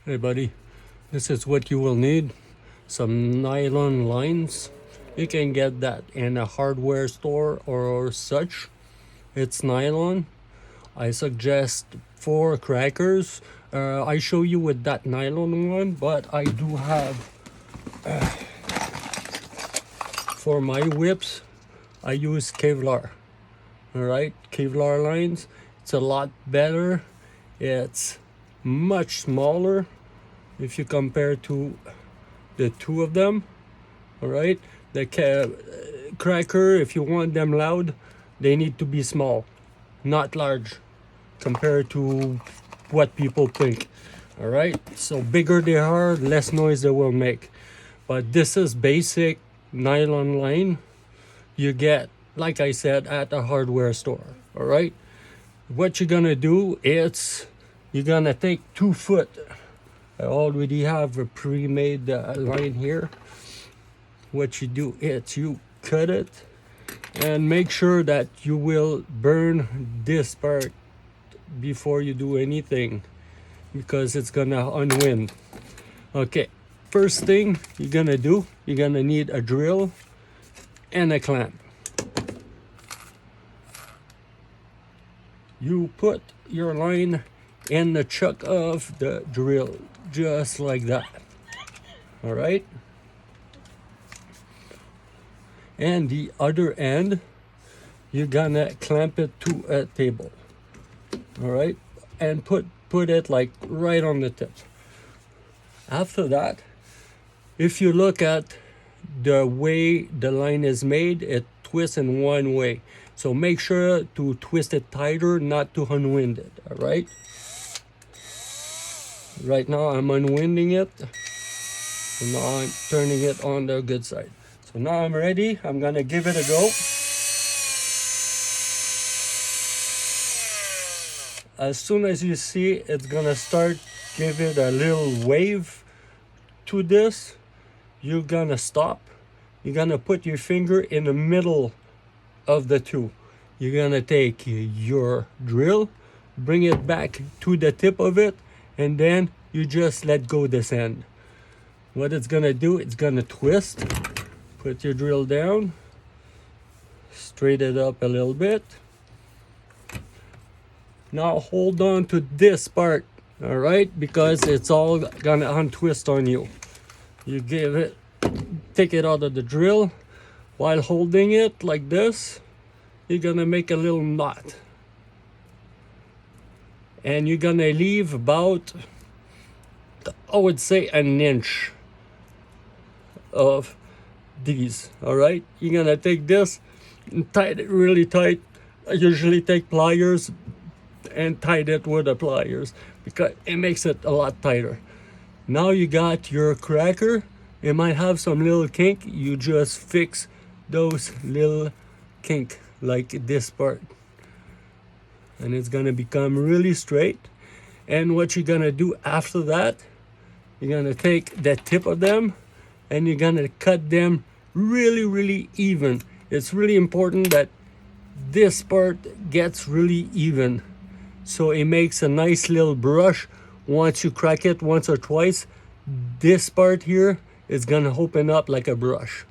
Hey buddy, this is what you will need. Some nylon lines. You can get that in a hardware store or such. It's nylon. I suggest 4 crackers. I show you with that nylon one, but I do have for my whips, I use Kevlar. Alright, Kevlar lines. It's a lot better. It's much smaller if you compare to the two of them. All right, the cracker, if you want them loud, they need to be small, not large, compared to what people think. All right, so bigger they are, less noise they will make. But this is basic nylon line you get, like I said, at a hardware store. All right, what you're gonna do is you're gonna take 2 foot. I already have a pre-made line here. What you do is you cut it and make sure that you will burn this part before you do anything, because it's gonna unwind. Okay, first thing you're gonna do, you're gonna need a drill and a clamp. You put your line in the chuck of the drill, just like that. All right, and the other end you're gonna clamp it to a table. All right, and put it like right on the tip. After that, if you look at the way the line is made, it twists in one way, so make sure to twist it tighter, not to unwind it. All right, right now I'm unwinding it, so now I'm turning it on the good side. So now I'm ready. I'm gonna give it a go. As soon as you see it's gonna start give it a little wave to this, you're gonna stop. You're gonna put your finger in the middle of the two. You're gonna take your drill, bring it back to the tip of it, and then you just let go this end. What it's gonna do, it's gonna twist. Put your drill down, straighten it up a little bit. Now hold on to this part, all right, because it's all gonna untwist on you. You take it out of the drill. While holding it like this, you're gonna make a little knot. And you're gonna leave about, I would say, an inch of these. All right, you're gonna take this and tie it really tight. I usually take pliers and tie it with the pliers because it makes it a lot tighter. Now you got your cracker. It might have some little kink. You just fix those little kink like this part, and it's gonna become really straight. And what you're gonna do after that, you're gonna take the tip of them and you're gonna cut them really even. It's really important that this part gets really even, so it makes a nice little brush. Once you crack it once or twice, this part here is gonna open up like a brush.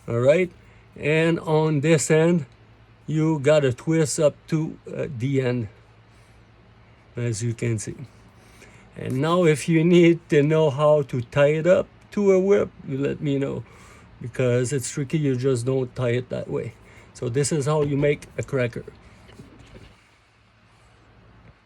All right, and on this end you gotta twist up to the end, as you can see. And now if you need to know how to tie it up to a whip, you let me know, because it's tricky. You just don't tie it that way. So this is how you make a cracker.